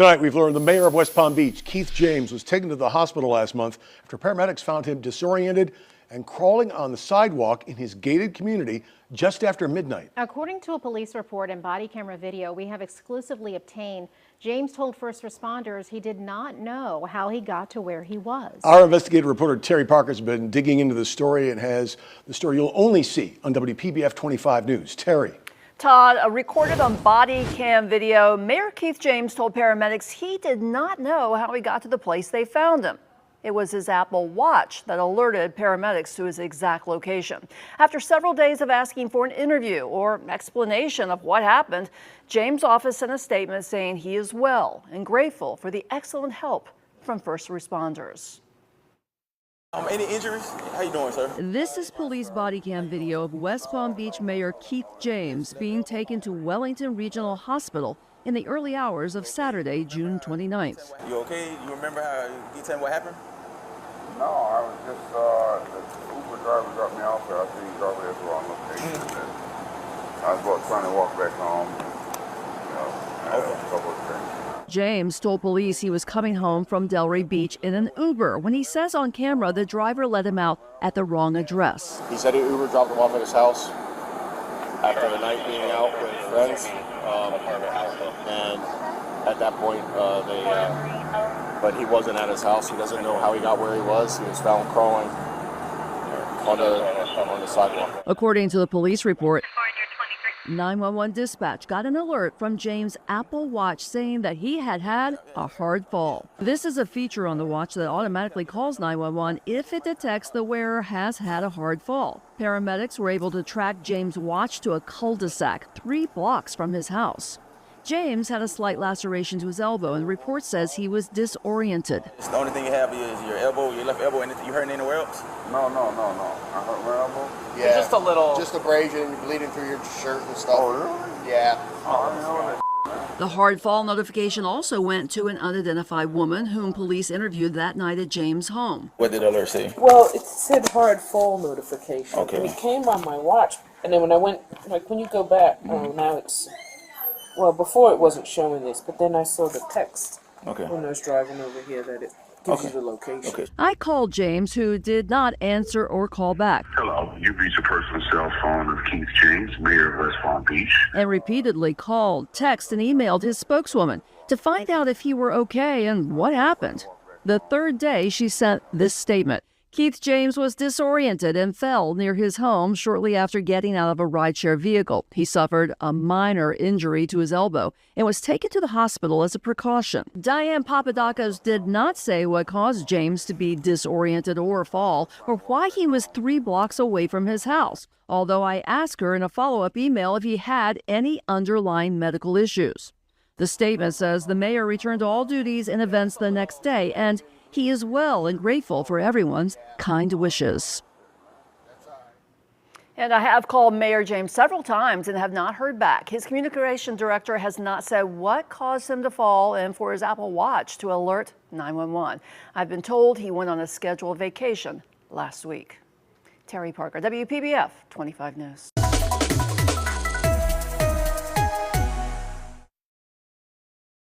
Tonight, we've learned the mayor of West Palm Beach, Keith James, was taken to the hospital last month after paramedics found him disoriented and crawling on the sidewalk in his gated community just after midnight. According to a police report and body camera video we have exclusively obtained, James told first responders he did not know how he got to where he was. Our investigative reporter Terry Parker has been digging into the story and has the story you'll only see on WPBF 25 News. Terry. Todd, recorded on body cam video, Mayor Keith James told paramedics he did not know how he got to the place they found him. It was his Apple Watch that alerted paramedics to his exact location. After several days of asking for an interview or explanation of what happened, James' office sent a statement saying he is well and grateful for the excellent help from first responders. Any injuries? How you doing, sir? This is police body cam video of West Palm Beach Mayor Keith James being taken to Wellington Regional Hospital in the early hours of Saturday, June 29th. You okay? You remember how you tell me what happened? No, I was just, the Uber driver dropped me off there. I think he dropped me at the wrong location. I was trying to walk back home, and a couple of things. James told police he was coming home from Delray Beach in an Uber when he says on camera the driver let him out at the wrong address. He said Uber dropped him off at his house after the night being out with friends. And at that point, but he wasn't at his house. He doesn't know how he got where he was. He was found crawling on the sidewalk. According to the police report, 911 dispatch got an alert from James' Apple Watch saying that he had had a hard fall. This is a feature on the watch that automatically calls 911 if it detects the wearer has had a hard fall. Paramedics were able to track James' watch to a cul-de-sac 3 blocks from his house. James had a slight laceration to his elbow, and the report says he was disoriented. The only thing you have is your elbow, your left elbow. Anything you hurt anywhere else? No. I hurt my elbow. Yeah, just a little. Just abrasion, bleeding through your shirt and stuff. Oh, really? Yeah. Oh, I didn't know that. The hard fall notification also went to an unidentified woman whom police interviewed that night at James' home. What did the alert say? Well, it said hard fall notification. Okay. And it came on my watch. And then when I went, like when you go back, now it's, well, before it wasn't showing this, but then I saw the text Okay. when I was driving over here that it gives you the location. Okay. I called James, who did not answer or call back, Hello, you've reached a personal cell phone of Keith James, mayor of West Palm Beach. and repeatedly called, texted, and emailed his spokeswoman to find out if he were okay and what happened. The third day, she sent this statement. Keith James was disoriented and fell near his home shortly after getting out of a rideshare vehicle. He suffered a minor injury to his elbow and was taken to the hospital as a precaution. Diane Papadakos did not say what caused James to be disoriented or fall, or why he was 3 blocks away from his house, although I asked her in a follow-up email if he had any underlying medical issues. The statement says the mayor returned to all duties and events the next day, and he is well and grateful for everyone's kind wishes. And I have called Mayor James several times and have not heard back. His communication director has not said what caused him to fall and for his Apple Watch to alert 911. I've been told he went on a scheduled vacation last week. Terry Parker, WPBF 25 News.